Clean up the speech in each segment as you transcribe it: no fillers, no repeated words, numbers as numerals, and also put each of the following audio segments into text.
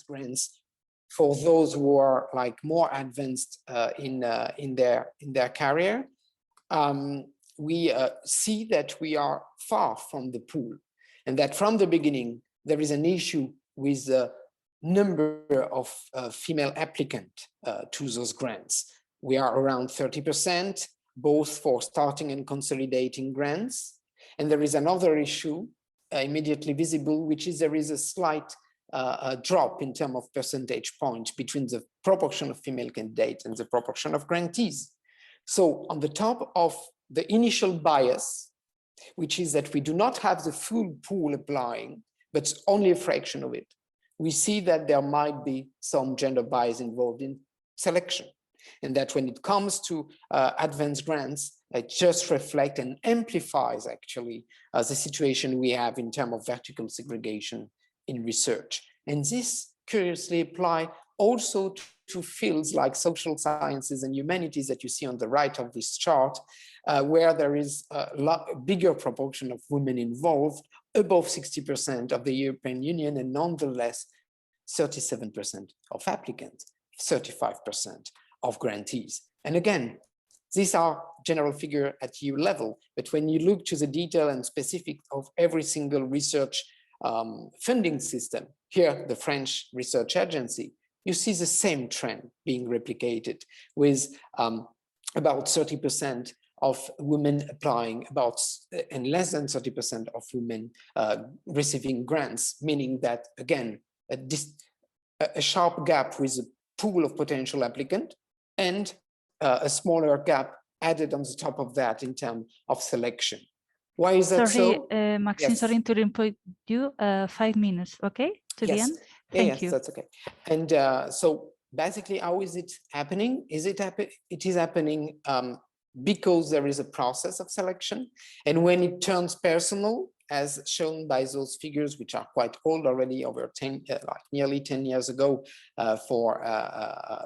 grants for those who are like more advanced in their career, we see that we are far from the pool, and that from the beginning there is an issue with the number of female applicants to those grants. We are around 30%, both for starting and consolidating grants. And there is another issue immediately visible, which is there is a slight drop in terms of percentage point between the proportion of female candidates and the proportion of grantees. So on the top of the initial bias, which is that we do not have the full pool applying, but only a fraction of it, we see that there might be some gender bias involved in selection. And that when it comes to advanced grants, it just reflects and amplifies actually the situation we have in terms of vertical segregation in research. And this curiously applies also to fields like social sciences and humanities that you see on the right of this chart, where there is a bigger proportion of women involved, above 60% of the European Union, and nonetheless 37% of applicants, 35% of grantees. And again, these are general figures at EU level, but when you look to the detail and specific of every single research funding system, here the French Research Agency, you see the same trend being replicated with about 30% of women applying, and less than 30% of women receiving grants, meaning that, again, a sharp gap with a pool of potential applicant and a smaller gap added on the top of that in terms of selection. Why is that so? Maxime, yes. sorry to interrupt you, 5 minutes, okay? To yes. the end? Thank you. That's okay. And so basically, how is it happening? It is happening because there is a process of selection. And when it turns personal, as shown by those figures, which are quite old already, over 10, like nearly 10 years ago for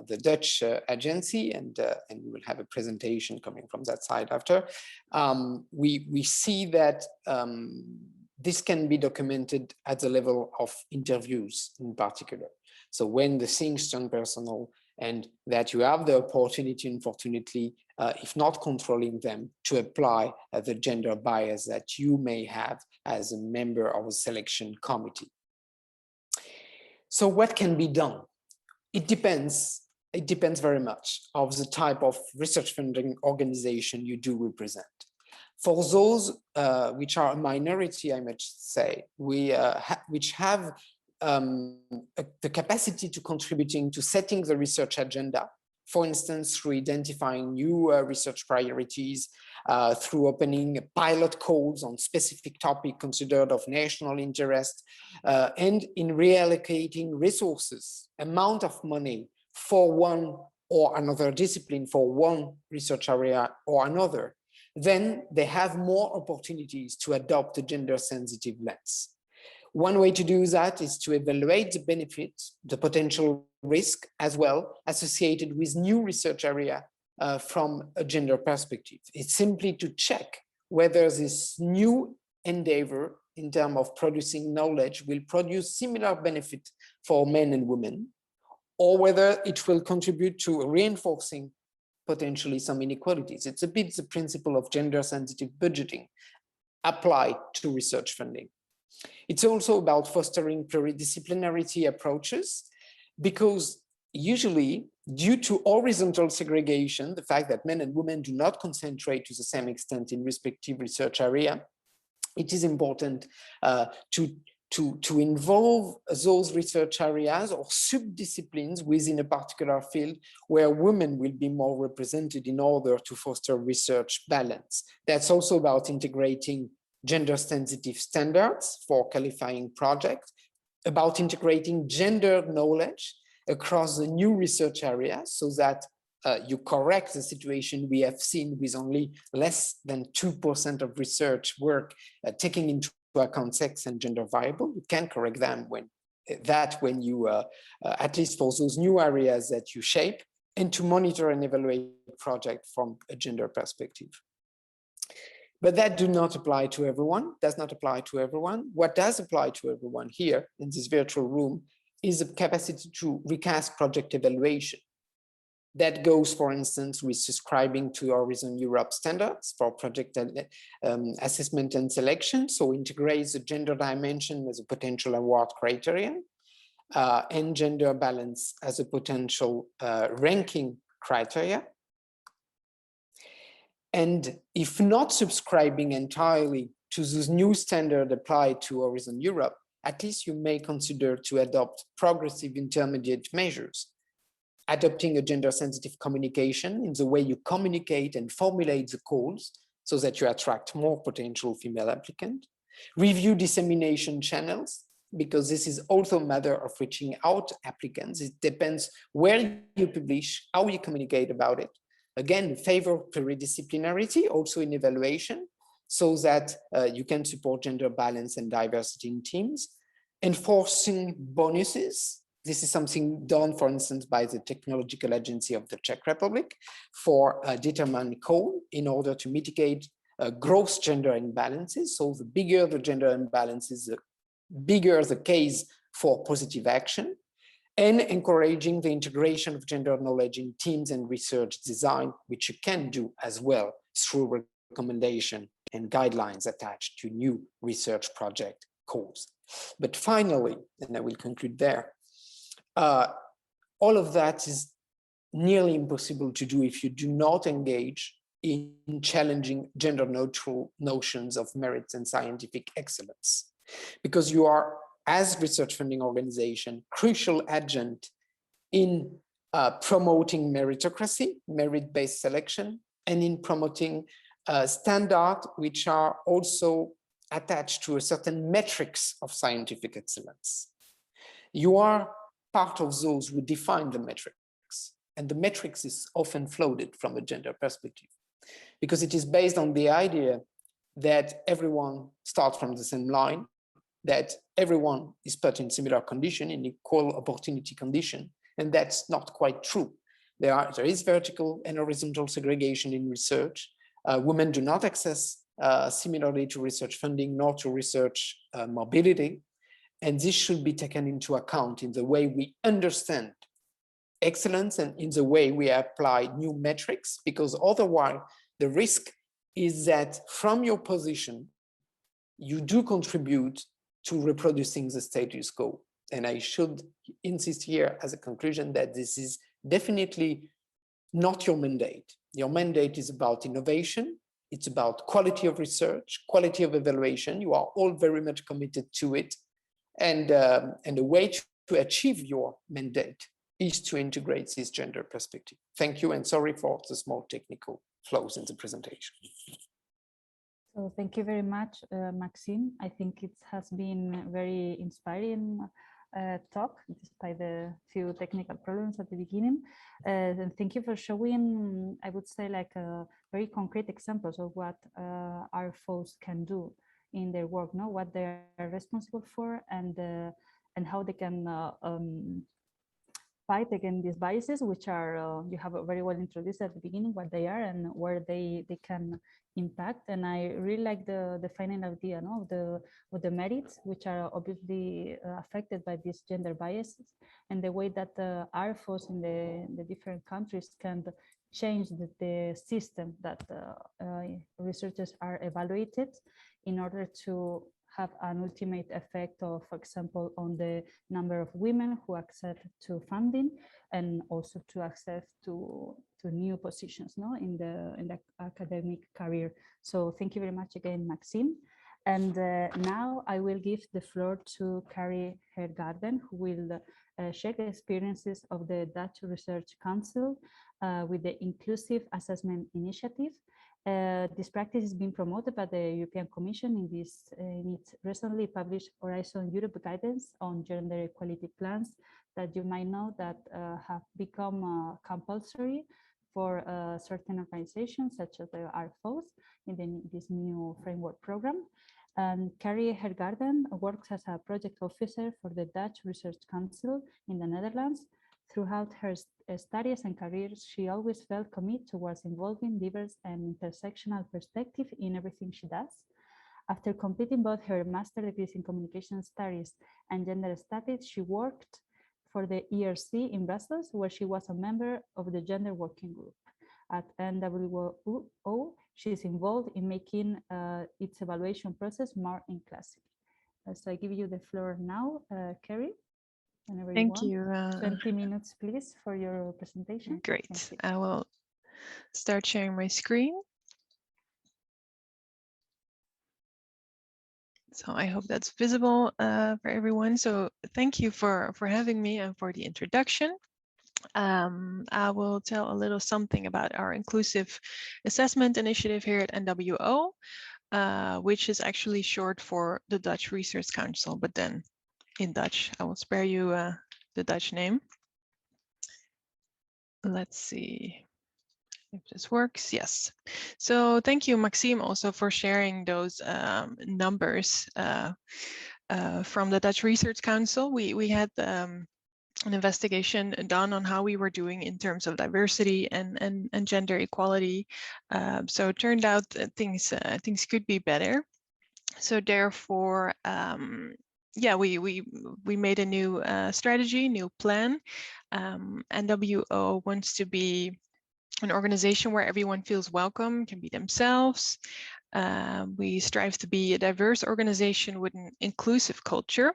the Dutch agency, and we will have a presentation coming from that side after, we see that this can be documented at the level of interviews in particular. So when the things turn personal, and that you have the opportunity, unfortunately, if not controlling them, to apply the gender bias that you may have as a member of a selection committee. So what can be done? It depends very much of the type of research funding organization you do represent. For those which are a minority, I must say, which have the capacity to contributing to setting the research agenda, for instance, through identifying new research priorities, through opening pilot calls on specific topic considered of national interest, and in reallocating resources, amount of money for one or another discipline, for one research area or another, then they have more opportunities to adopt a gender-sensitive lens. One way to do that is to evaluate the benefits, the potential risk as well associated with new research area from a gender perspective. It's simply to check whether this new endeavor in terms of producing knowledge will produce similar benefit for men and women, or whether it will contribute to reinforcing potentially some inequalities. It's a bit the principle of gender-sensitive budgeting applied to research funding. It's also about fostering pluridisciplinarity approaches, because usually, due to horizontal segregation, the fact that men and women do not concentrate to the same extent in respective research area, it is important to involve those research areas or subdisciplines within a particular field where women will be more represented in order to foster research balance. That's also about integrating gender-sensitive standards for qualifying projects, about integrating gender knowledge across the new research areas so that you correct the situation we have seen with only less than 2% of research work taking into account sex and gender variable. You can correct them when you, at least for those new areas that you shape, and to monitor and evaluate project from a gender perspective. But that does not apply to everyone, What does apply to everyone here in this virtual room is a capacity to recast project evaluation. That goes, for instance, with subscribing to Horizon Europe standards for project assessment and selection. So integrates the gender dimension as a potential award criterion and gender balance as a potential ranking criteria. And if not subscribing entirely to this new standard applied to Horizon Europe, at least you may consider to adopt progressive intermediate measures, adopting a gender-sensitive communication in the way you communicate and formulate the calls so that you attract more potential female applicants. Review dissemination channels, because this is also a matter of reaching out applicants. It depends where you publish, how you communicate about it. Again, favor pluridisciplinarity also in evaluation so that you can support gender balance and diversity in teams. Enforcing bonuses. This is something done, for instance, by the Technological Agency of the Czech Republic for a determined call in order to mitigate gross gender imbalances. So the bigger the gender imbalances, the bigger the case for positive action, and encouraging the integration of gender knowledge in teams and research design, which you can do as well through recommendation and guidelines attached to new research project calls. But finally, and I will conclude there, all of that is nearly impossible to do if you do not engage in challenging gender neutral notions of merit and scientific excellence, because you are, as research funding organization, crucial agent in promoting meritocracy, merit-based selection, and in promoting standards which are also attached to a certain metrics of scientific excellence. You are part of those who define the metrics, and the metrics is often floated from a gender perspective, because it is based on the idea that everyone starts from the same line, that everyone is put in similar condition, in equal opportunity condition, and that's not quite true. There is vertical and horizontal segregation in research. Women do not access similarly to research funding, nor to research mobility, and this should be taken into account in the way we understand excellence and in the way we apply new metrics, because otherwise the risk is that from your position, you do contribute to reproducing the status quo. And I should insist here as a conclusion that this is definitely not your mandate. Your mandate is about innovation. It's about quality of research, quality of evaluation. You are all very much committed to it. And the way to achieve your mandate is to integrate this gender perspective. Thank you, and sorry for the small technical flaws in the presentation. So thank you very much, Maxime. I think it has been very inspiring talk, despite the few technical problems at the beginning. And thank you for showing, I would say, like very concrete examples of what RFOs can do in their work, no? What they are responsible for, and how they can fight against these biases, which are, you have very well introduced at the beginning, what they are and where they can impact. And I really like the final idea, no, of the merits, which are obviously affected by these gender biases, and the way that the RFOs in the different countries can change the system that researchers are evaluated in order to have an ultimate effect of, for example, on the number of women who access to funding, and also to access to new positions, no, in the academic career. So thank you very much again, Maxime. And now I will give the floor to Carrie Hergaarden, who will share the experiences of the Dutch Research Council with the Inclusive Assessment Initiative. This practice is being promoted by the European Commission in its recently published Horizon Europe guidance on gender equality plans that you might know that have become compulsory for certain organizations such as the RFOs in this new framework program. And Carrie Hergaarden works as a project officer for the Dutch Research Council in the Netherlands. Throughout her studies and careers, she always felt committed towards involving diverse and intersectional perspective in everything she does. After completing both her master's degrees in communication studies and gender studies, she worked for the ERC in Brussels, where she was a member of the gender working group. At NWO, she is involved in making its evaluation process more inclusive. So I give you the floor now, Carrie. Whenever Thank you you. want. 20 minutes, please, for your presentation. Great. I will start sharing my screen. So I hope that's visible for everyone. So thank you for having me and for the introduction. I will tell a little something about our inclusive assessment initiative here at NWO, which is actually short for the Dutch Research Council, but then in Dutch, I will spare you the Dutch name. Let's see if this works. Yes. So thank you, Maxime, also for sharing those numbers from the Dutch Research Council. We had an investigation done on how we were doing in terms of diversity and gender equality. So it turned out that things could be better. So therefore, yeah, we made a new strategy, new plan. NWO wants to be an organization where everyone feels welcome, can be themselves. We strive to be a diverse organization with an inclusive culture.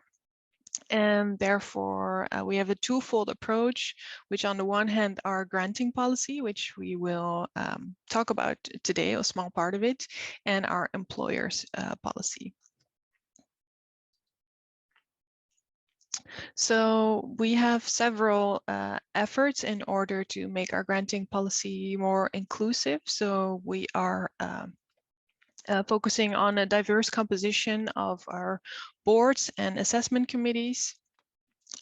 And therefore, we have a twofold approach, which on the one hand, our granting policy, which we will talk about today, a small part of it, and our employers policy. So we have several efforts in order to make our granting policy more inclusive. So we are focusing on a diverse composition of our boards and assessment committees.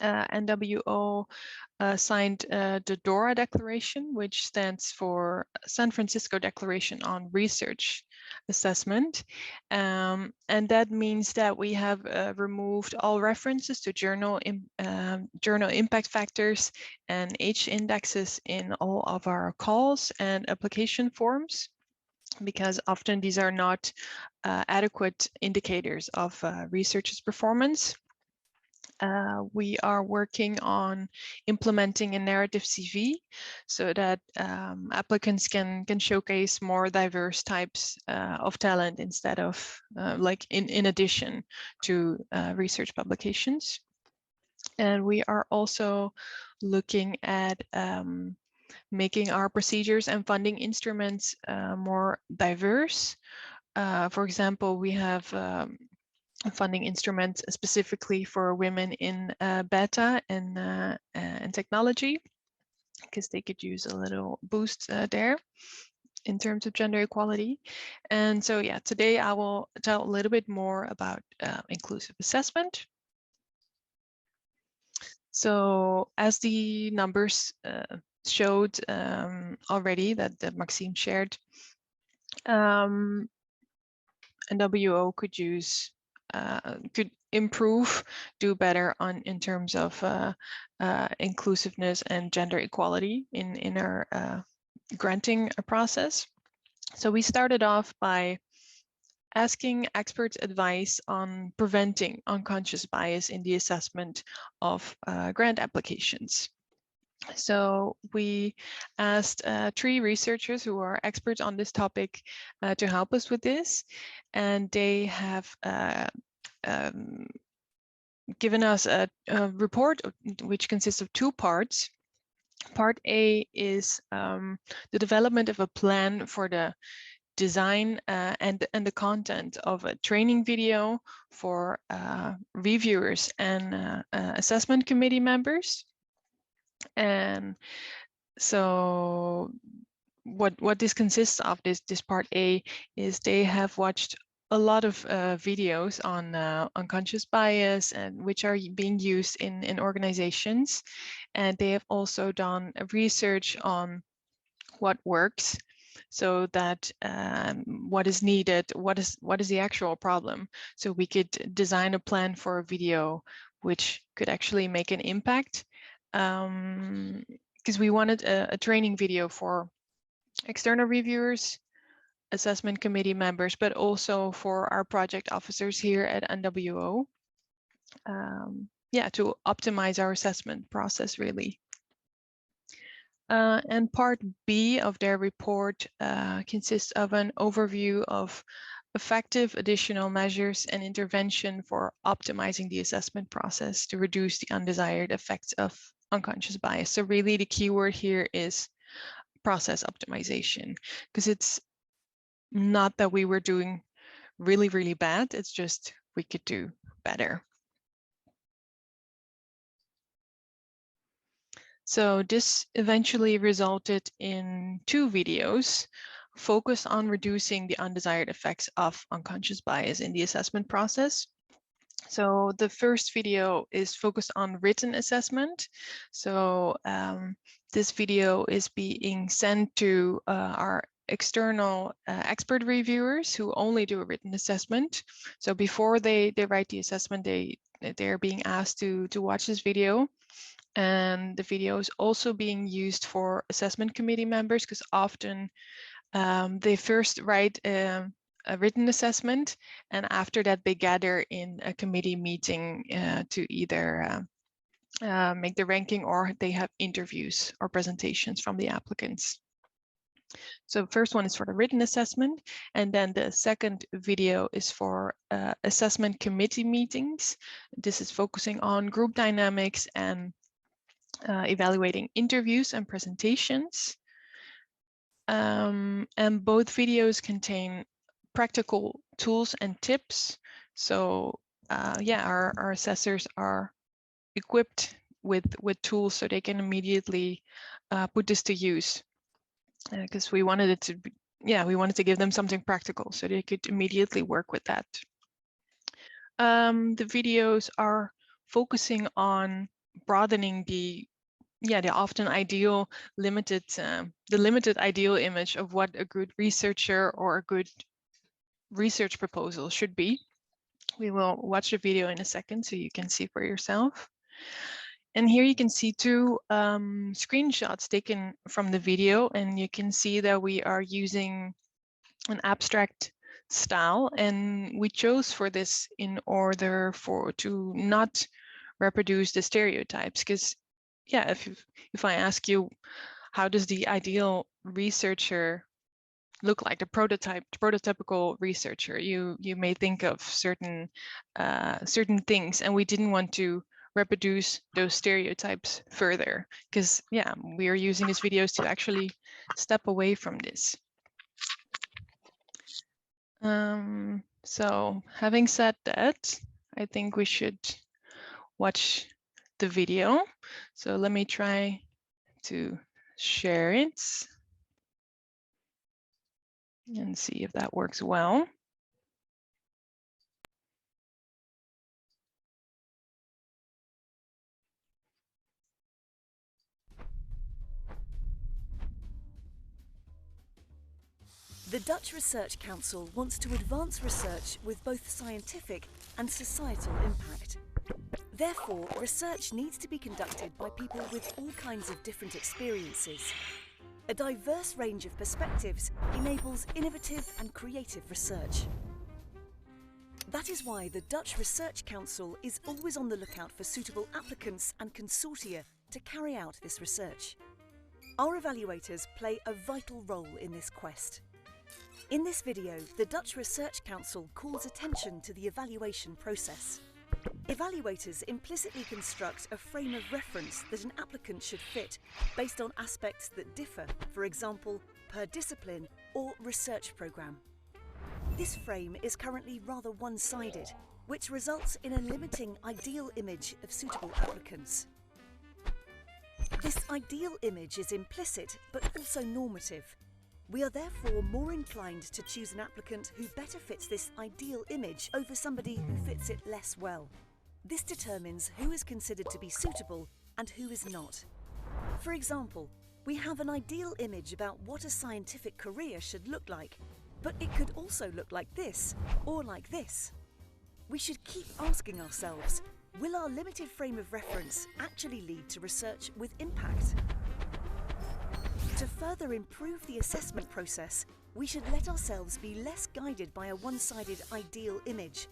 NWO signed the DORA Declaration, which stands for San Francisco Declaration on Research Assessment. And that means that we have removed all references to journal impact factors and H indexes in all of our calls and application forms, because often these are not adequate indicators of researchers' performance. We are working on implementing a narrative CV so that applicants can showcase more diverse types of talent instead of like in addition to research publications. And we are also looking at making our procedures and funding instruments more diverse. For example, we have funding instruments specifically for women in beta and technology, because they could use a little boost there in terms of gender equality. And so, yeah, today I will tell a little bit more about inclusive assessment. So as the numbers showed already that Maxime shared, NWO could improve, do better in terms of inclusiveness and gender equality in our granting process. So we started off by asking experts advice on preventing unconscious bias in the assessment of grant applications. So we asked 3 researchers who are experts on this topic to help us with this, and they have given us a report which consists of 2 parts. Part A is the development of a plan for the design and the content of a training video for reviewers and assessment committee members. And so what this consists of, this part A, is they have watched a lot of videos on unconscious bias, and which are being used in organizations, and they have also done research on what works, so that what is needed, what is the actual problem, so we could design a plan for a video which could actually make an impact, because we wanted a training video for external reviewers, assessment committee members, but also for our project officers here at NWO. to optimize our assessment process, really. And part B of their report consists of an overview of effective additional measures and intervention for optimizing the assessment process to reduce the undesired effects of unconscious bias. So really the keyword here is process optimization, because it's not that we were doing really, really bad, it's just we could do better. So this eventually resulted in 2 videos focused on reducing the undesired effects of unconscious bias in the assessment process. So the first video is focused on written assessment. So this video is being sent to our external expert reviewers who only do a written assessment. So before they write the assessment, they're being asked to watch this video. And the video is also being used for assessment committee members, because often they first write a written assessment, and after that they gather in a committee meeting to either make the ranking, or they have interviews or presentations from the applicants. So the first one is for the written assessment, and then the second video is for assessment committee meetings. This is focusing on group dynamics and evaluating interviews and presentations. And both videos contain practical tools and tips. So our assessors are equipped with tools so they can immediately put this to use. Because we wanted it to be, we wanted to give them something practical so they could immediately work with that. The videos are focusing on broadening the often ideal limited ideal image of what a good researcher or a good research proposal should be. We will watch the video in a second so you can see for yourself. And here you can see 2 screenshots taken from the video, and you can see that we are using an abstract style, and we chose for this in order to not reproduce the stereotypes, because if I ask you, how does the ideal researcher look like, the prototypical researcher, you may think of certain things, and we didn't want to reproduce those stereotypes further, because we are using these videos to actually step away from this. So having said that, I think we should watch the video. So let me try to share it and see if that works well. The Dutch Research Council wants to advance research with both scientific and societal impact. Therefore, research needs to be conducted by people with all kinds of different experiences. A diverse range of perspectives enables innovative and creative research. That is why the Dutch Research Council is always on the lookout for suitable applicants and consortia to carry out this research. Our evaluators play a vital role in this quest. In this video, the Dutch Research Council calls attention to the evaluation process. Evaluators implicitly construct a frame of reference that an applicant should fit based on aspects that differ, for example, per discipline or research programme. This frame is currently rather one-sided, which results in a limiting ideal image of suitable applicants. This ideal image is implicit but also normative. We are therefore more inclined to choose an applicant who better fits this ideal image over somebody who fits it less well. This determines who is considered to be suitable and who is not. For example, we have an ideal image about what a scientific career should look like, but it could also look like this or like this. We should keep asking ourselves, will our limited frame of reference actually lead to research with impact? To further improve the assessment process, we should let ourselves be less guided by a one-sided ideal image.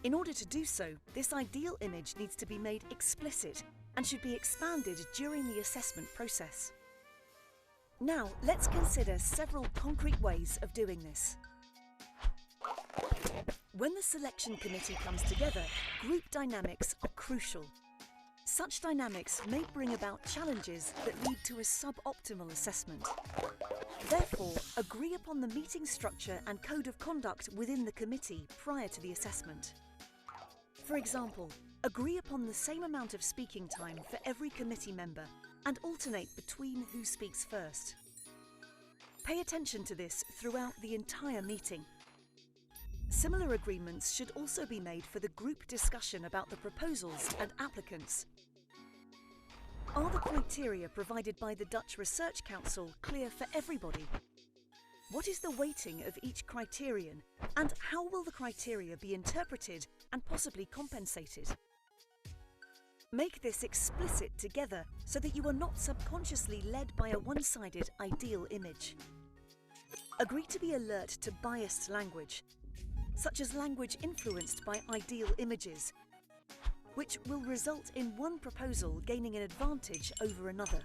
In order to do so, this ideal image needs to be made explicit and should be expanded during the assessment process. Now, let's consider several concrete ways of doing this. When the selection committee comes together, group dynamics are crucial. Such dynamics may bring about challenges that lead to a suboptimal assessment. Therefore, agree upon the meeting structure and code of conduct within the committee prior to the assessment. For example, agree upon the same amount of speaking time for every committee member and alternate between who speaks first. Pay attention to this throughout the entire meeting. Similar agreements should also be made for the group discussion about the proposals and applicants. Are the criteria provided by the Dutch Research Council clear for everybody? What is the weighting of each criterion, and how will the criteria be interpreted and possibly compensated? Make this explicit together so that you are not subconsciously led by a one-sided ideal image. Agree to be alert to biased language, such as language influenced by ideal images, which will result in one proposal gaining an advantage over another.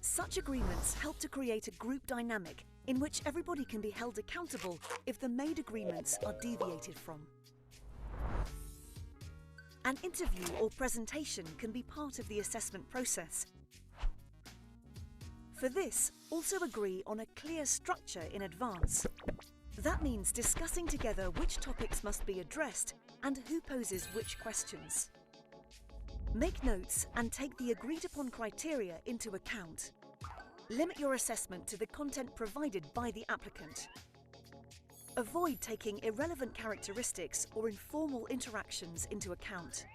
Such agreements help to create a group dynamic in which everybody can be held accountable if the made agreements are deviated from. An interview or presentation can be part of the assessment process. For this, also agree on a clear structure in advance. That means discussing together which topics must be addressed and who poses which questions. Make notes and take the agreed upon criteria into account. Limit your assessment to the content provided by the applicant. Avoid taking irrelevant characteristics or informal interactions into account.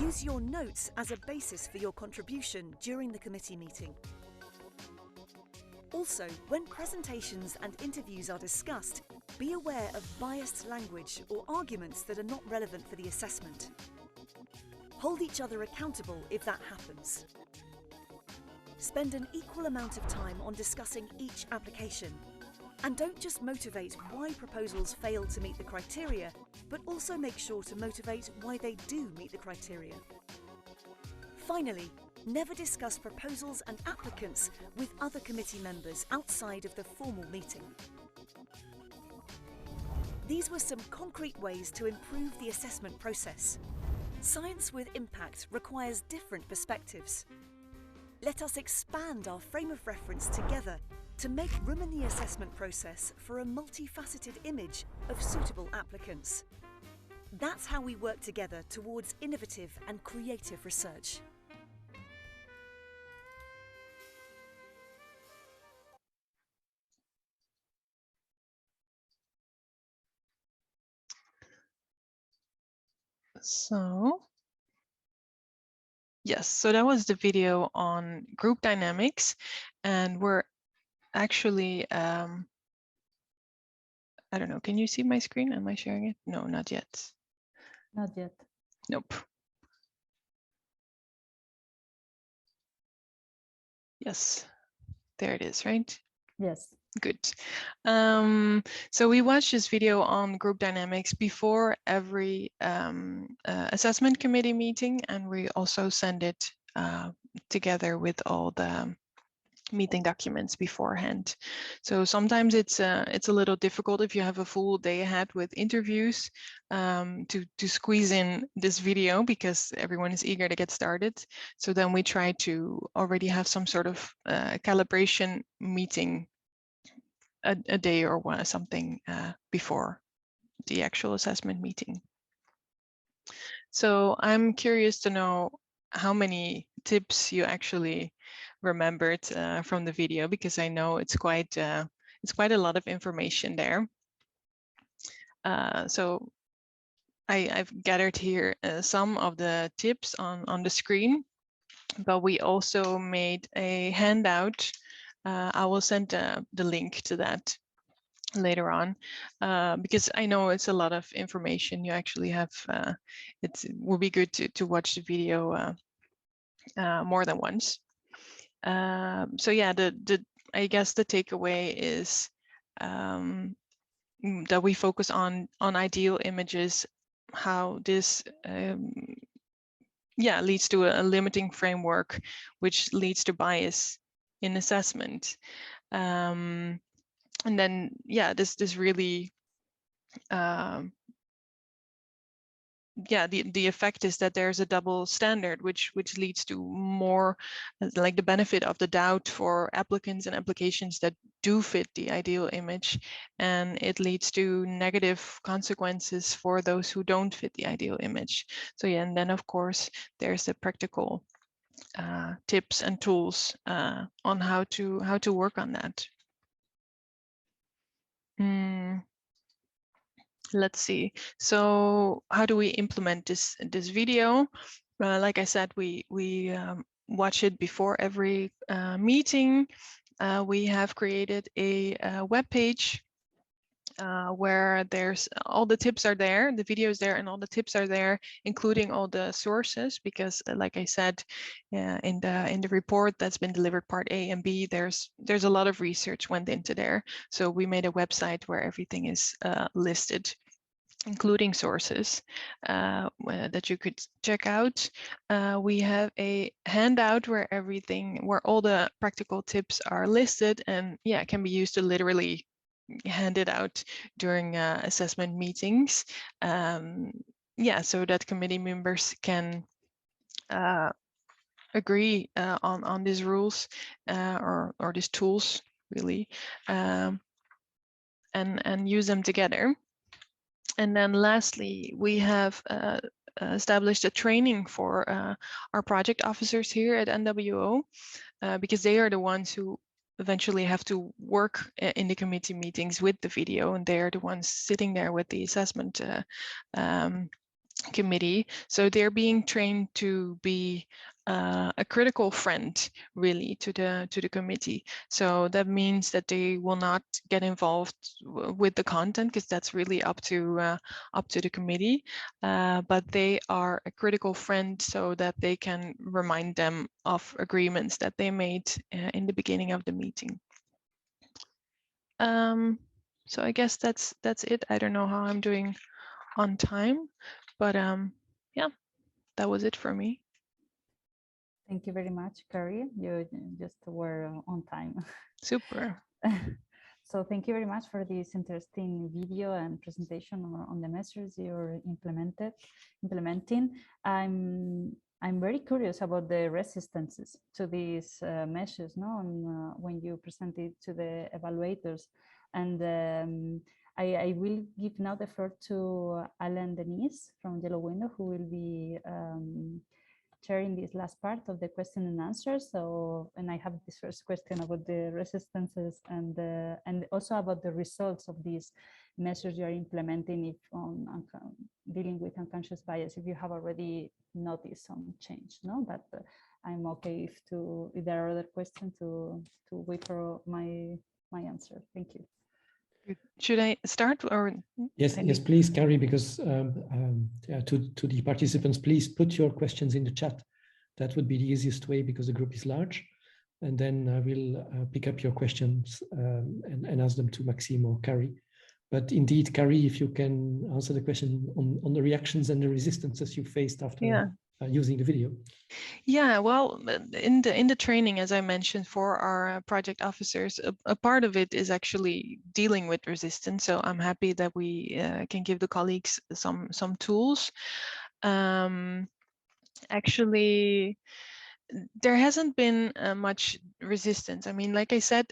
Use your notes as a basis for your contribution during the committee meeting. Also, when presentations and interviews are discussed, be aware of biased language or arguments that are not relevant for the assessment. Hold each other accountable if that happens. Spend an equal amount of time on discussing each application. And don't just motivate why proposals fail to meet the criteria, but also make sure to motivate why they do meet the criteria. Finally, never discuss proposals and applicants with other committee members outside of the formal meeting. These were some concrete ways to improve the assessment process. Science with impact requires different perspectives. Let us expand our frame of reference together to make room in the assessment process for a multifaceted image of suitable applicants. That's how we work together towards innovative and creative research. So, yes, so that was the video on group dynamics, and we're actually, I don't know, can you see my screen? Am I sharing it? No, not yet. Not yet. Nope. Yes, there it is, right? Yes. Good. So we watched this video on group dynamics before every assessment committee meeting, and we also send it together with all the meeting documents beforehand. So sometimes it's a little difficult if you have a full day ahead with interviews to squeeze in this video because everyone is eager to get started. So then we try to already have some sort of calibration meeting a day or something before the actual assessment meeting. So I'm curious to know how many tips you actually remembered from the video, because I know it's quite a lot of information there. So I've gathered here some of the tips on the screen, but we also made a handout. I will send the link to that later on, because I know it's a lot of information. You actually have, it will be good to watch the video more than once. So yeah, I guess the takeaway is that we focus on ideal images, how this leads to a limiting framework, which leads to bias in assessment. And then, this really, the effect is that there's a double standard, which leads to more like the benefit of the doubt for applicants and applications that do fit the ideal image, and it leads to negative consequences for those who don't fit the ideal image. So and then of course there's the practical tips and tools on how to work on that. Let's see. So how do we implement this video? Like I said, we watch it before every meeting. We have created a web page where there's all the tips are there, the video is there, and all the tips are there, including all the sources. Because, like I said, in the report that's been delivered, part A and B, there's a lot of research went into there. So we made a website where everything is listed, including sources that you could check out. We have a handout where all the practical tips are listed, and it can be used to literally hand it out during assessment meetings. So that committee members can agree on these rules or these tools, really, and use them together. And then lastly, we have established a training for our project officers here at NWO, because they are the ones who eventually have to work in the committee meetings with the video, and they are the ones sitting there with the assessment committee. So they're being trained to be a critical friend, really, to the committee. So that means that they will not get involved with the content, because that's really up to the committee. But they are a critical friend, so that they can remind them of agreements that they made in the beginning of the meeting. So I guess that's it. I don't know how I'm doing on time, but that was it for me. Thank you very much, Carrie. You just were on time. Super. So thank you very much for this interesting video and presentation on the measures you're implementing. I'm very curious about the resistances to these measures, when you present it to the evaluators. And I will give now the floor to Alan Denise from Yellow Window, who will be sharing this last part of the question and answer. So, and I have this first question about the resistances and also about the results of these measures you are implementing, if on dealing with unconscious bias, if you have already noticed some change, no? But I'm okay if there are other questions to wait for my answer. Thank you. Should I start or? Yes, please, Carrie, because to the participants, please put your questions in the chat. That would be the easiest way, because the group is large. And then I will pick up your questions and ask them to Maxime or Carrie. But indeed, Carrie, if you can answer the question on the reactions and the resistances you faced after using the video. Yeah, well, in the training, as I mentioned, for our project officers, a part of it is actually dealing with resistance. So I'm happy that we can give the colleagues some tools. Actually, there hasn't been much resistance. I mean, like I said,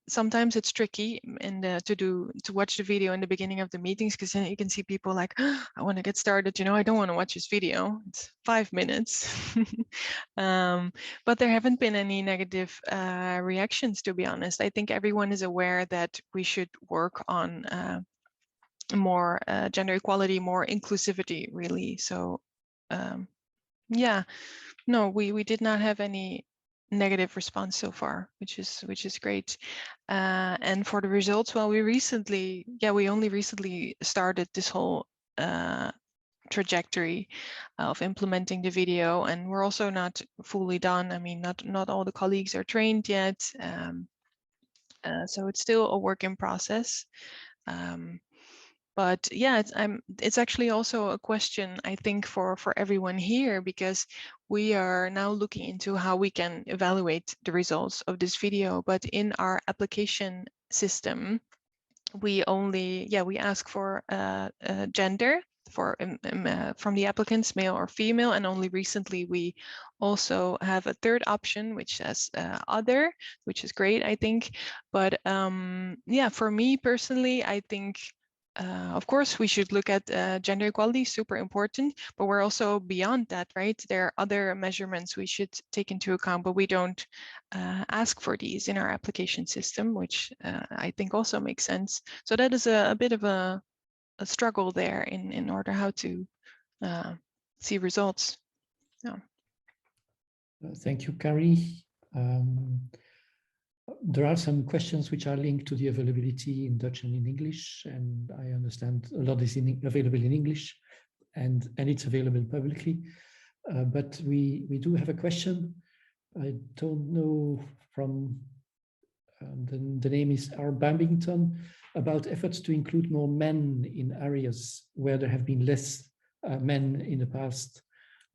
sometimes it's tricky to watch the video in the beginning of the meetings, because then you can see people like, oh, I want to get started, I don't want to watch this video. It's 5 minutes. But there haven't been any negative reactions, to be honest. I think everyone is aware that we should work on more gender equality, more inclusivity, really. So no, we did not have any negative response so far, which is great. And for the results, well, we only recently started this whole trajectory of implementing the video, and we're also not fully done. I mean, not all the colleagues are trained yet, so it's still a work in process. But yeah, it's actually also a question, I think, for everyone here, because we are now looking into how we can evaluate the results of this video. But in our application system, we only, we ask for gender for from the applicants, male or female, and only recently we also have a third option which says other, which is great, I think. But yeah, for me personally, I think of course we should look at gender equality, super important, but we're also beyond that, right? There are other measurements we should take into account, but we don't ask for these in our application system, which I think also makes sense. So that is a bit of a struggle there in order how to see results. Yeah. Thank you, Carrie. There are some questions which are linked to the availability in Dutch and in English, and I understand a lot is available in English, and it's available publicly. But we do have a question. I don't know from the name is R. Bambington, about efforts to include more men in areas where there have been less men in the past,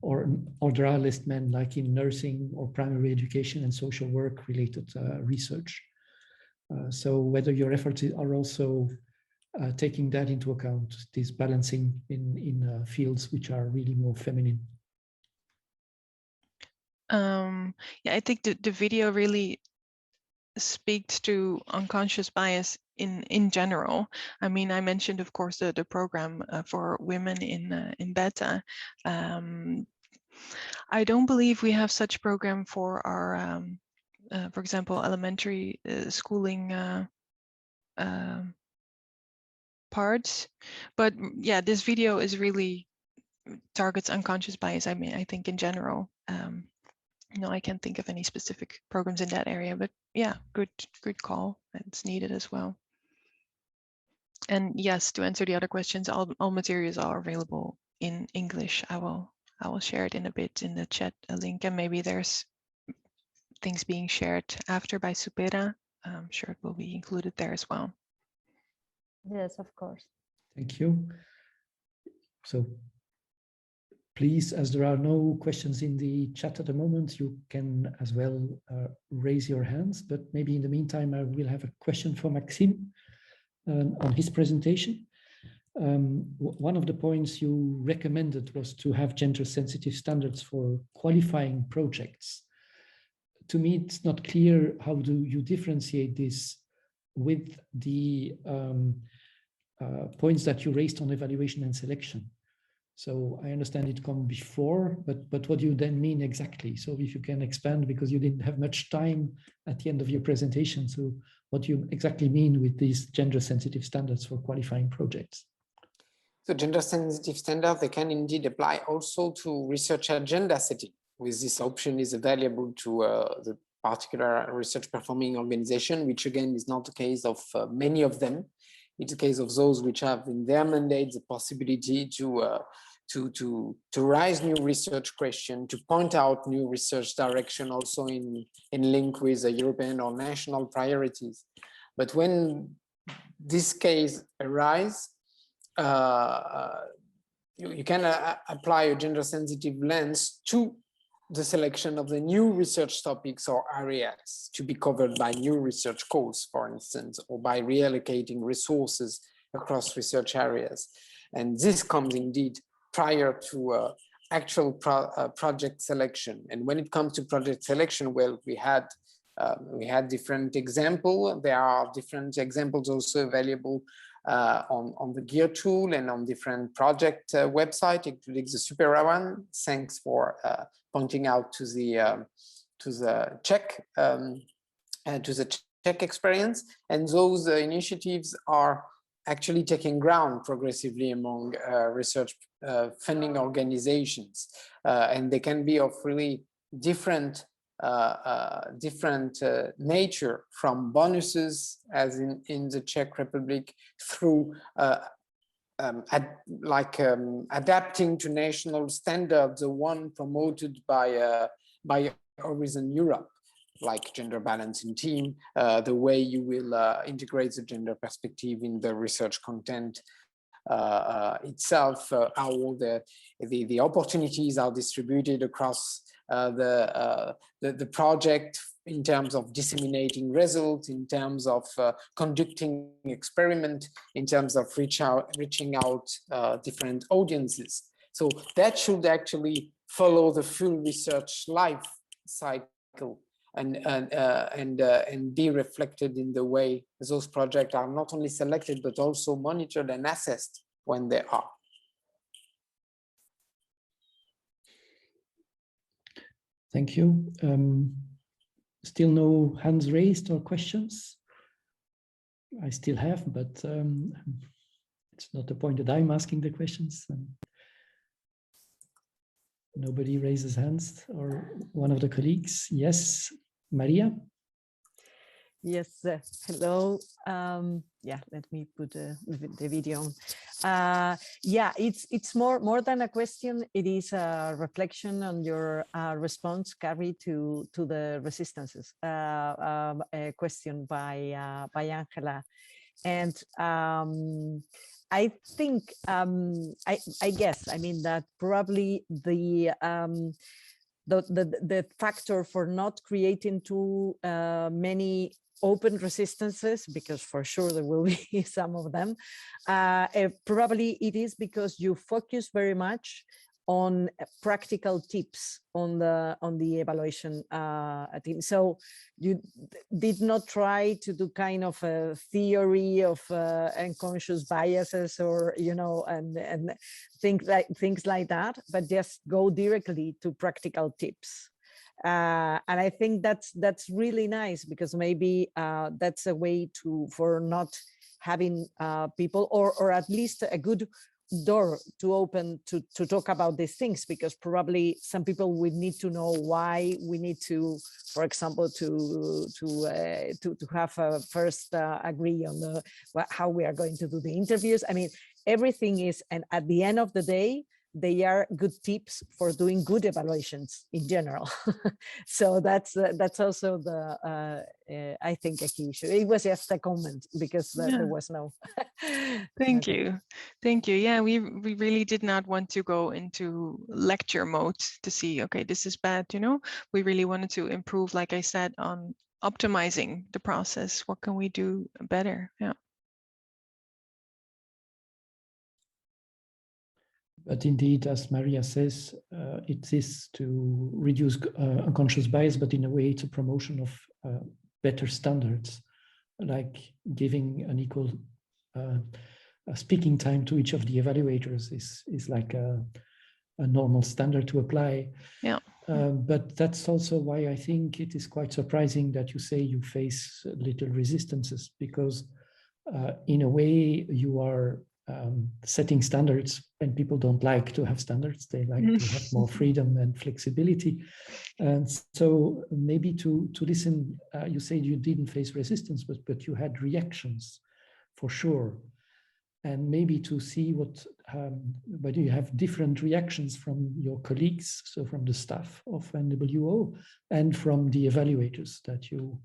or there are less men, like in nursing or primary education and social work related research. So whether your efforts are also taking that into account, this balancing in fields which are really more feminine. Yeah, I think the video really speaks to unconscious bias in general. I mean, I mentioned, of course, the program for women in Beta. I don't believe we have such program for our, for example, elementary schooling parts. But yeah, this video is really targets unconscious bias. I mean, I think in general. No, I can't think of any specific programs in that area, but yeah, good call. It's needed as well. And yes, to answer the other questions, all materials are available in English. I will share it in a bit in the chat, a link, and maybe there's things being shared after by SUPERA. I'm sure it will be included there as well. Yes, of course. Thank you. So please, as there are no questions in the chat at the moment, you can as well raise your hands, but maybe in the meantime, I will have a question for Maxime on his presentation. One of the points you recommended was to have gender-sensitive standards for qualifying projects. To me, it's not clear how do you differentiate this with the points that you raised on evaluation and selection. So I understand it come before, but what do you then mean exactly? So if you can expand, because you didn't have much time at the end of your presentation. So what do you exactly mean with these gender-sensitive standards for qualifying projects? So gender-sensitive standards, they can indeed apply also to research agenda setting, with this option is available to the particular research performing organization, which again is not the case of many of them. It's the case of those which have in their mandate the possibility to raise new research question, to point out new research direction, also in link with the European or national priorities. But when this case arises, you can apply a gender-sensitive lens to the selection of the new research topics or areas to be covered by new research calls, for instance, or by reallocating resources across research areas. And this comes indeed prior to actual project selection. And when it comes to project selection, well, we had different examples. There are different examples also available on the GEAR tool and on different project websites, including the SUPERA one. Thanks for pointing out to the Czech experience. And those initiatives are actually taking ground progressively among research funding organizations, and they can be of really different nature, from bonuses, as in the Czech Republic, through adapting to national standards, the one promoted by Horizon Europe, like gender balance in team, the way you will integrate the gender perspective in the research content, itself, how the opportunities are distributed across the project in terms of disseminating results, in terms of conducting experiment, in terms of reaching out different audiences. So that should actually follow the full research life cycle and be reflected in the way those projects are not only selected, but also monitored and assessed when they are. Thank you. Still no hands raised or questions? I still have, but it's not the point that I'm asking the questions. Nobody raises hands, or one of the colleagues. Yes, Maria? Yes, hello. Yeah, let me put the video on. Yeah, it's more than a question. It is a reflection on your response, Carrie, to the resistances a question by Angela, and I think I guess I mean that probably the factor for not creating too many open resistances, because for sure there will be some of them, probably it is because you focus very much on practical tips on the evaluation team. So you did not try to do kind of a theory of unconscious biases, or and things like that, but just go directly to practical tips. And I think that's really nice, because maybe that's a way for not having people, or at least a good door to open to talk about these things, because probably some people would need to know why we need to, for example, to have a first agree on how we are going to do the interviews. I mean, everything is, and at the end of the day, they are good tips for doing good evaluations in general. So that's also the I think a key issue. It was just a comment, because there was no. Thank you. Yeah, we really did not want to go into lecture mode to see, okay, this is bad, we really wanted to improve, like I said, on optimizing the process. What can we do better? Yeah. But indeed, as Maria says, it is to reduce unconscious bias, but in a way it's a promotion of better standards, like giving an equal speaking time to each of the evaluators is like a normal standard to apply. Yeah. But that's also why I think it is quite surprising that you say you face little resistances, because in a way you are setting standards, and people don't like to have standards. They like to have more freedom and flexibility. And so maybe to listen, you said you didn't face resistance, but you had reactions for sure. And maybe to see whether you have different reactions from your colleagues, so from the staff of NWO and from the evaluators that you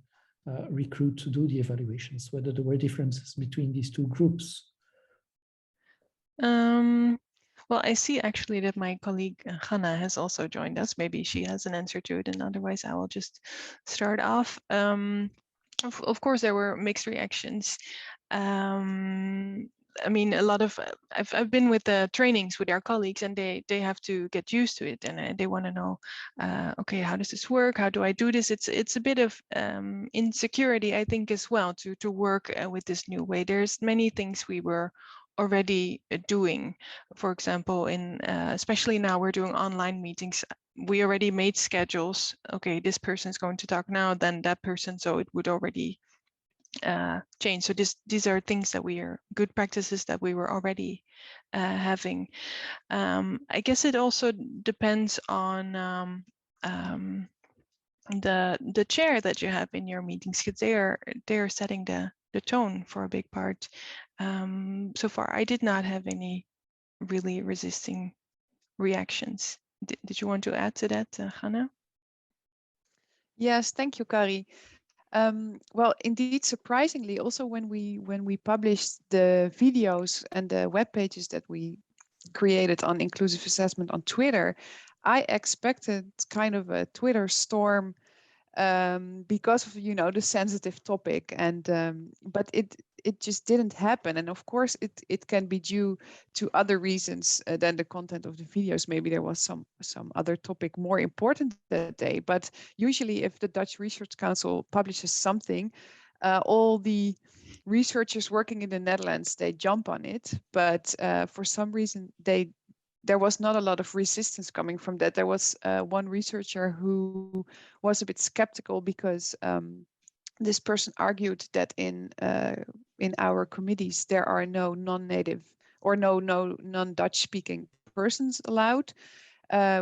recruit to do the evaluations, whether there were differences between these two groups. Well, I see actually that my colleague Hannah has also joined us. Maybe she has an answer to it, and otherwise I will just start off. Of course, there were mixed reactions. I mean, a lot of I've been with the trainings with our colleagues, and they have to get used to it, and they want to know, okay, how does this work? How do I do this? It's a bit of insecurity, I think, as well, to work with this new way. There's many things we were already doing. For example, in especially now we're doing online meetings. We already made schedules. Okay, this person is going to talk now, then that person, so it would already change. So these are things that we are good practices that we were already having. I guess it also depends on the chair that you have in your meetings, because they are setting the tone for a big part. So far, I did not have any really resisting reactions. Did you want to add to that, Hannah? Yes, thank you, Kari. Well, indeed, surprisingly, also when we published the videos and the web pages that we created on inclusive assessment on Twitter, I expected kind of a Twitter storm because of the sensitive topic, and but it just didn't happen. And of course it can be due to other reasons than the content of the videos. Maybe there was some other topic more important that day, but usually if the Dutch Research Council publishes something, all the researchers working in the Netherlands, they jump on it, but for some reason there was not a lot of resistance coming from that. There was one researcher who was a bit skeptical because this person argued that in our committees there are no non-native or no non-Dutch speaking persons allowed,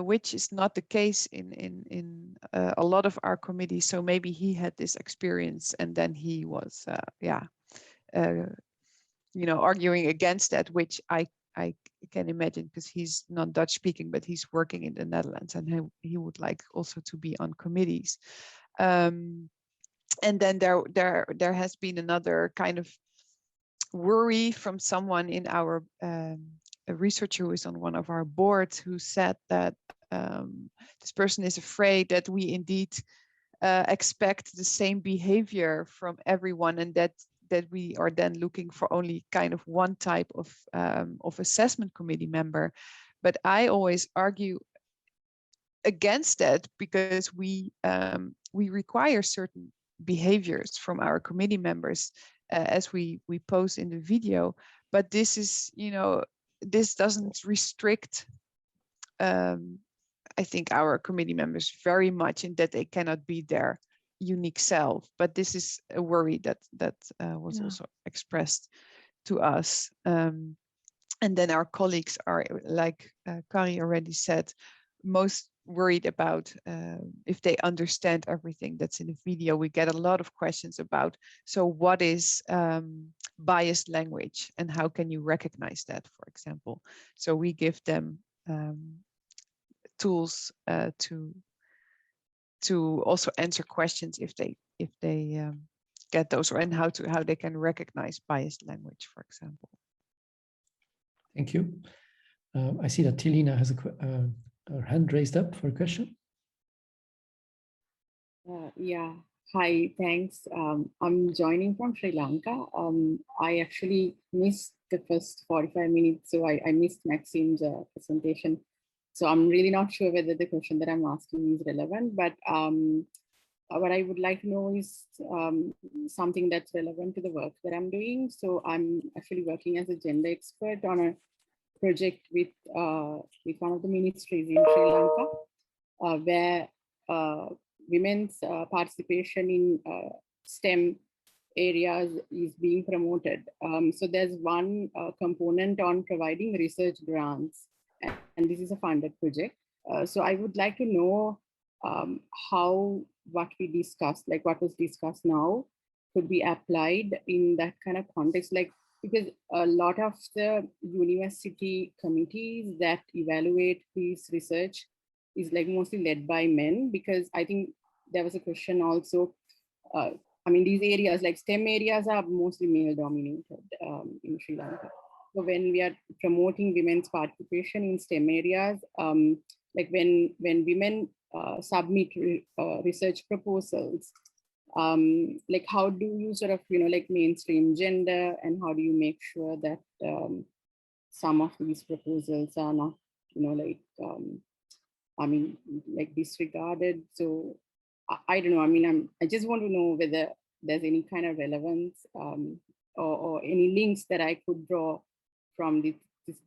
which is not the case in a lot of our committees. So maybe he had this experience, and then he was arguing against that, which I can imagine, because he's not Dutch speaking, but he's working in the Netherlands, and he would like also to be on committees. And then there has been another kind of worry from someone in our a researcher who is on one of our boards, who said that this person is afraid that we indeed expect the same behavior from everyone, and that we are then looking for only kind of one type of assessment committee member. But I always argue against that, because we require certain behaviors from our committee members, as we post in the video. But this is, this doesn't restrict I think our committee members very much, in that they cannot be their unique self. But this is a worry that was also expressed to us. And then our colleagues are, like Kari already said, most worried about if they understand everything that's in the video. We get a lot of questions about, so what is biased language, and how can you recognize that, for example? So we give them tools to also answer questions if they get those, or and how they can recognize biased language, for example. Thank you. I see that Tilina has her hand raised up for a question. Yeah, hi, thanks. I'm joining from Sri Lanka. I actually missed the first 45 minutes, so I missed Maxime's presentation. So I'm really not sure whether the question that I'm asking is relevant, but what I would like to know is something that's relevant to the work that I'm doing. So I'm actually working as a gender expert on a project with one of the ministries in Sri Lanka, where women's participation in STEM areas is being promoted. So there's one component on providing research grants, and this is a funded project. So I would like to know how what we discussed, like what was discussed now, could be applied in that kind of context, like, because a lot of the university committees that evaluate this research is like mostly led by men, because I think there was a question also, I mean, these areas like STEM areas are mostly male dominated in Sri Lanka. So when we are promoting women's participation in STEM areas, like when women submit research proposals, like how do you sort of, like mainstream gender, and how do you make sure that some of these proposals are not, like, I mean, like disregarded? So I don't know, I mean, I just want to know whether there's any kind of relevance or any links that I could draw from this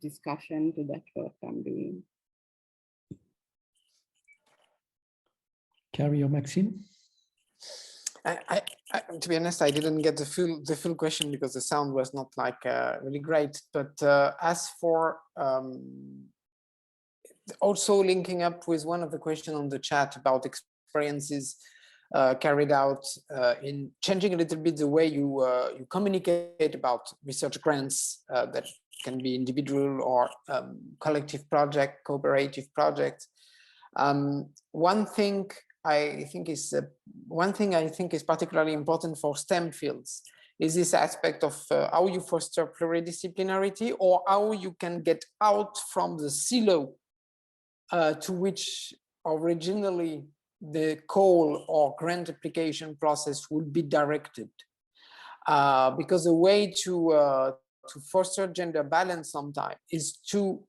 discussion to that work I'm doing. Kari or Maxime? I, to be honest, I didn't get the full question because the sound was not like really great. But as for also linking up with one of the questions on the chat about experiences carried out in changing a little bit the way you communicate about research grants that can be individual or collective project, cooperative projects. One thing I think is one thing I think is particularly important for STEM fields is this aspect of how you foster pluridisciplinarity, or how you can get out from the silo to which originally the call or grant application process would be directed. Because the way to foster gender balance sometimes is to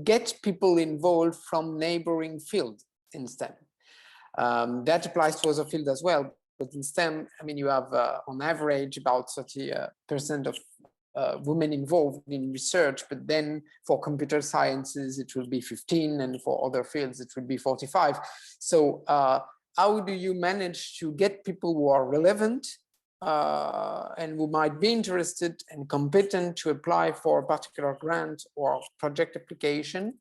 get people involved from neighboring fields in STEM. That applies to other fields as well, but in STEM, I mean, you have on average about 30% of women involved in research, but then for computer sciences, it will be 15, and for other fields, it will be 45. So how do you manage to get people who are relevant and who might be interested and competent to apply for a particular grant or project application,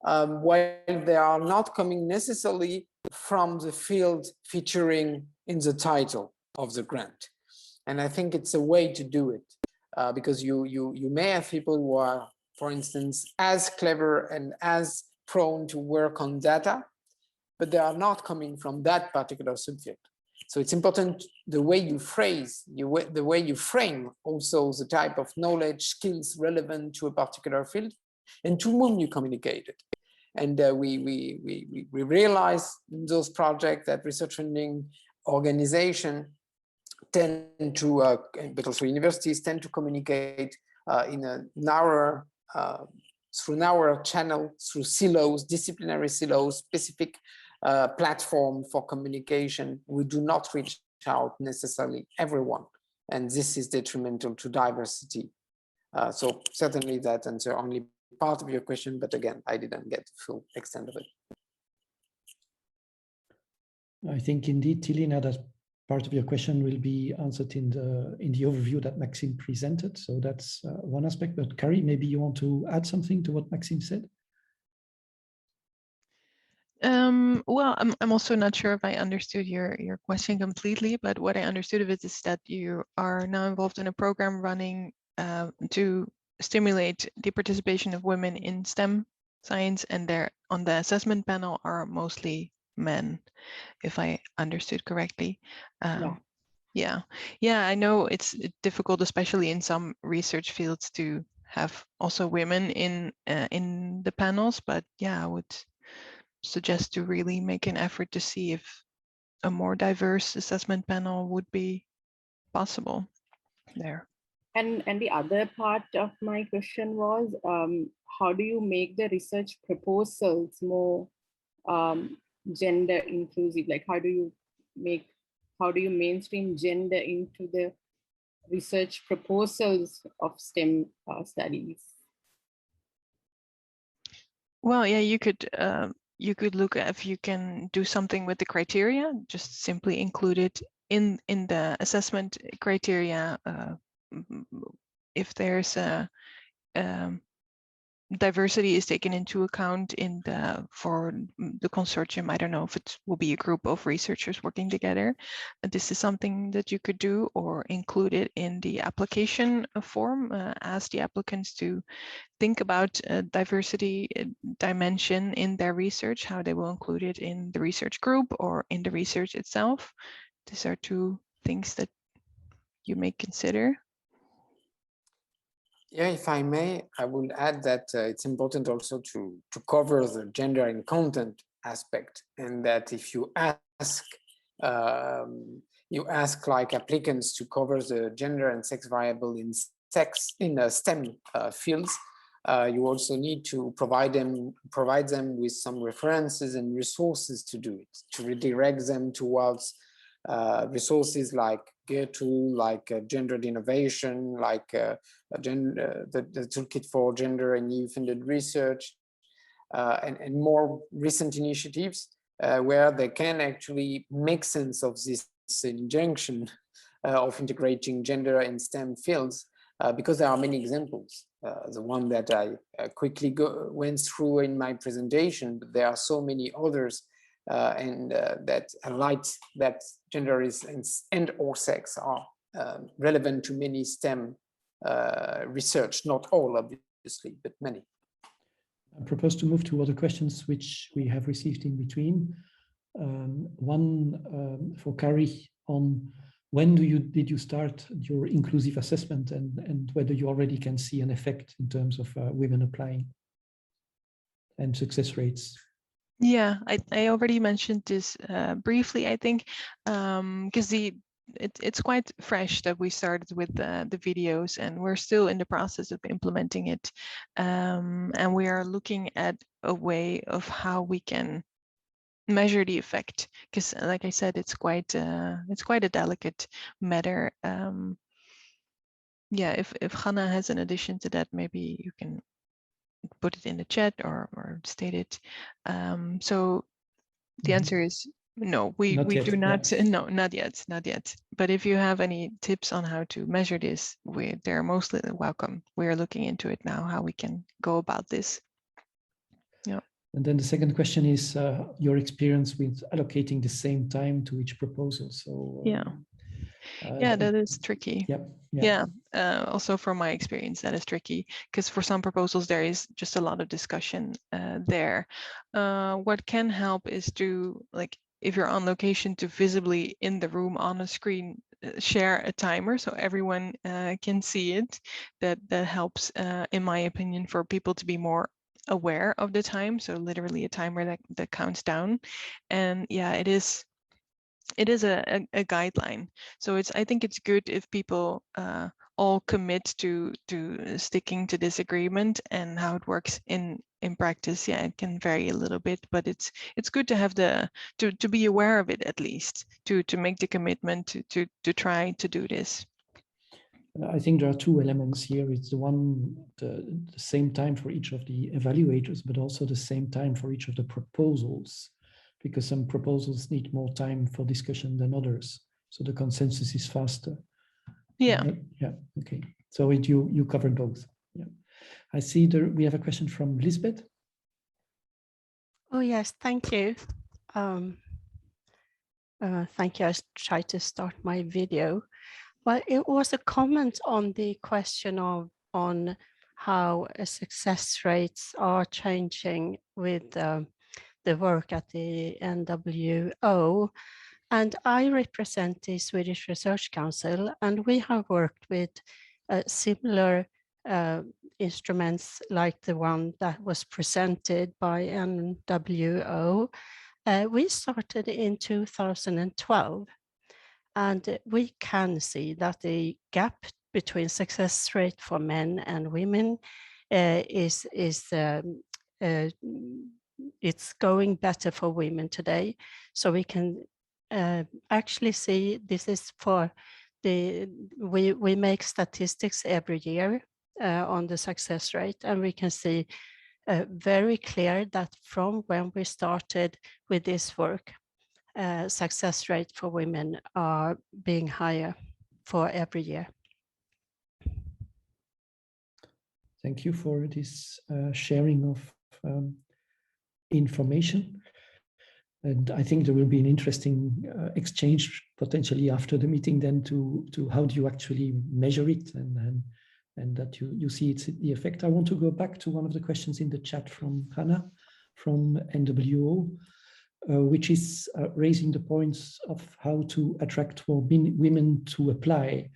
while they are not coming necessarily from the field featuring in the title of the grant? And I think it's a way to do it, because you may have people who are, for instance, as clever and as prone to work on data, but they are not coming from that particular subject. So it's important the way you phrase, the way you frame also the type of knowledge, skills relevant to a particular field, and to whom you communicate it. And we realize in those projects that research funding organizations tend to, but also universities tend to communicate in a narrower, through narrower channel, through silos, disciplinary silos, specific platform for communication. We do not reach out necessarily everyone, and this is detrimental to diversity. So certainly that answers only part of your question, but again, I didn't get the full extent of it. I think indeed, Tilina, that part of your question will be answered in the overview that Maxime presented. So that's one aspect. But Carrie, maybe you want to add something to what Maxime said? Well, I'm also not sure if I understood your question completely, but what I understood of it is that you are now involved in a program running to stimulate the participation of women in STEM science, and they're on the assessment panel are mostly men, if I understood correctly. Yeah, I know it's difficult, especially in some research fields, to have also women in the panels, but yeah, I would suggest to really make an effort to see if a more diverse assessment panel would be possible there. And the other part of my question was, how do you make the research proposals more gender inclusive? Like, how do you mainstream gender into the research proposals of STEM studies? Well, yeah, you could look at if you can do something with the criteria, just simply include it in the assessment criteria. If there's a diversity is taken into account for the consortium. I don't know if it will be a group of researchers working together. This is something that you could do, or include it in the application form. Ask the applicants to think about a diversity dimension in their research, how they will include it in the research group or in the research itself. These are two things that you may consider. Yeah, if I may, I will add that it's important also to cover the gender and content aspect, and that if you ask like applicants to cover the gender and sex variable in STEM fields, you also need to provide them with some references and resources to do it, to redirect them towards resources like GearTool, like gendered innovation, like the toolkit for gender and EU-funded research, and more recent initiatives where they can actually make sense of this injunction of integrating gender in STEM fields, because there are many examples. The one that I quickly went through in my presentation, but there are so many others. That highlight that gender and or sex are relevant to many STEM research, not all obviously, but many. I propose to move to other questions which we have received in between. One for Carrie on when did you start your inclusive assessment, and whether you already can see an effect in terms of women applying and success rates. Yeah, I already mentioned this briefly, I think, because it's quite fresh that we started with the videos, and we're still in the process of implementing it. And we are looking at a way of how we can measure the effect, because like I said, it's quite a delicate matter. Yeah, if Hannah has an addition to that, maybe you can put it in the chat or state it. So the answer is no, we do not. Yeah. No, not yet. But if you have any tips on how to measure this, they're mostly welcome. We are looking into it now, how we can go about this. Yeah. And then the second question is your experience with allocating the same time to each proposal. So yeah, that is tricky. Yeah. Also from my experience, that is tricky, because for some proposals there is just a lot of discussion there. What can help is to, like, if you're on location, to visibly in the room on a screen share a timer so everyone can see it. That helps, in my opinion, for people to be more aware of the time. So literally a timer that counts down. And yeah, it is a guideline. So I think it's good if people all commit to sticking to this agreement, and how it works in practice. Yeah, it can vary a little bit, but it's good to have to be aware of it, at least to make the commitment to try to do this. I think there are two elements here. It's the same time for each of the evaluators, but also the same time for each of the proposals, because some proposals need more time for discussion than others. So the consensus is faster. Yeah. Yeah. Okay. So you covered both. Yeah. I see we have a question from Lisbeth. Oh yes, thank you. Thank you. I tried to start my video. Well, it was a comment on the question on how success rates are changing with the work at the NWO. And I represent the Swedish Research Council, and we have worked with similar instruments like the one that was presented by NWO. We started in 2012. And we can see that the gap between success rate for men and women it's going better for women today. So we can actually see this is for we make statistics every year on the success rate, and we can see very clear that from when we started with this work, success rate for women are being higher for every year. Thank you for this sharing of information. And I think there will be an interesting exchange potentially after the meeting then to how do you actually measure it and that you see it's the effect. I want to go back to one of the questions in the chat from Hannah from NWO. Which is raising the points of how to attract more women to apply,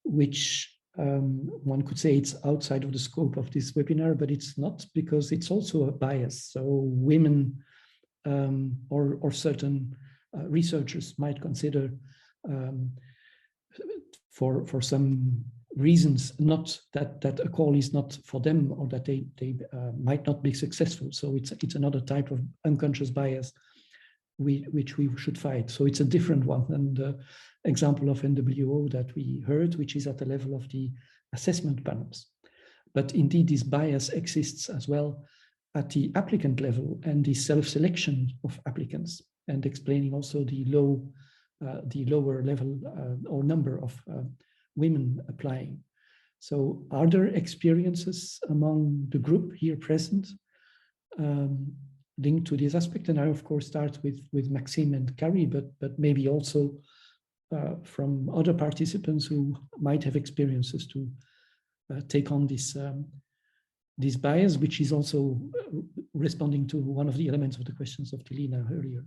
which one could say it's outside of the scope of this webinar, but it's not, because it's also a bias. So women or certain researchers might consider for some reasons not that a call is not for them, or that they might not be successful. So it's another type of unconscious bias which we should fight. So it's a different one than the example of NWO that we heard, which is at the level of the assessment panels. But indeed, this bias exists as well at the applicant level and the self-selection of applicants, and explaining also the lower level or number of women applying. So are there experiences among the group here present linked to this aspect? And I, of course, start with Maxime and Carrie, but maybe also from other participants who might have experiences to take on this bias, which is also responding to one of the elements of the questions of Tilina earlier.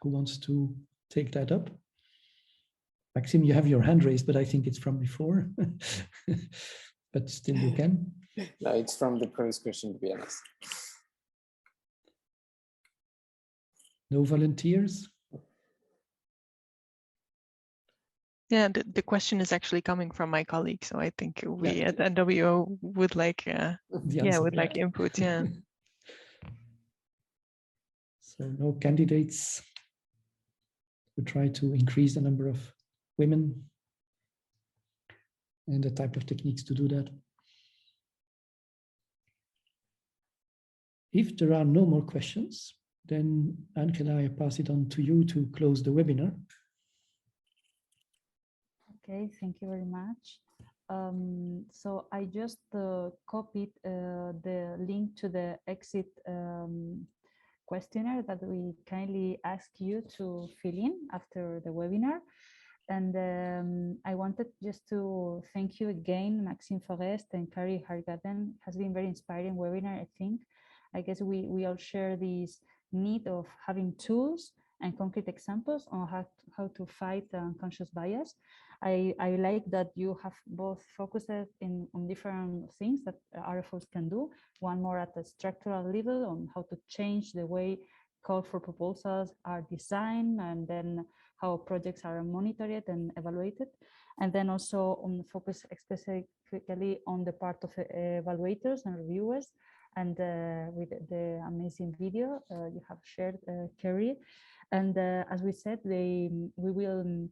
who wants to take that up? Maxime, you have your hand raised, but I think it's from before. But still you can. No, it's from the previous question, to be honest. No volunteers? Yeah, the question is actually coming from my colleague, so I think we at NWO would like, like input. Yeah. So no candidates. We try to increase the number of women and the type of techniques to do that. If there are no more questions, then Anne, can I pass it on to you to close the webinar? Okay, thank you very much. So I just copied the link to the exit questionnaire that we kindly ask you to fill in after the webinar. And I wanted just to thank you again, Maxime Forest and Carrie Hergaarden. It has been very inspiring webinar, I think. I guess we all share this need of having tools and concrete examples on how to fight unconscious bias. I like that you have both focused on different things that RFOs can do. One more at the structural level on how to change the way call for proposals are designed, and then how projects are monitored and evaluated. And then also on focus specifically on the part of evaluators and reviewers, and with the amazing video you have shared, Kerry. And as we said, we will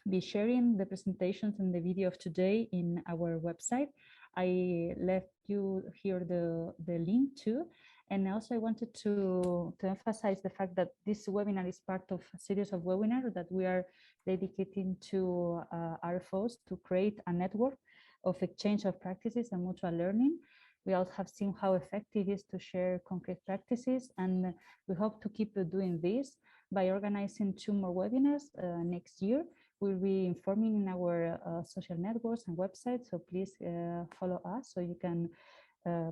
be sharing the presentations and the video of today in our website. I left you here the link too. And also I wanted to emphasize the fact that this webinar is part of a series of webinars that we are dedicating to RFOs to create a network of exchange of practices and mutual learning. We also have seen how effective it is to share concrete practices, and we hope to keep doing this by organizing 2 more webinars next year. We'll be informing in our social networks and websites, so please follow us so you can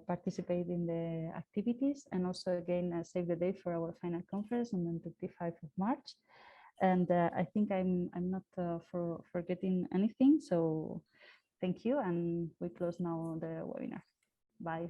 participate in the activities. And also again, save the date for our final conference on the 25th of March. And I think I'm not forgetting anything, so thank you, and we close now the webinar. Bye.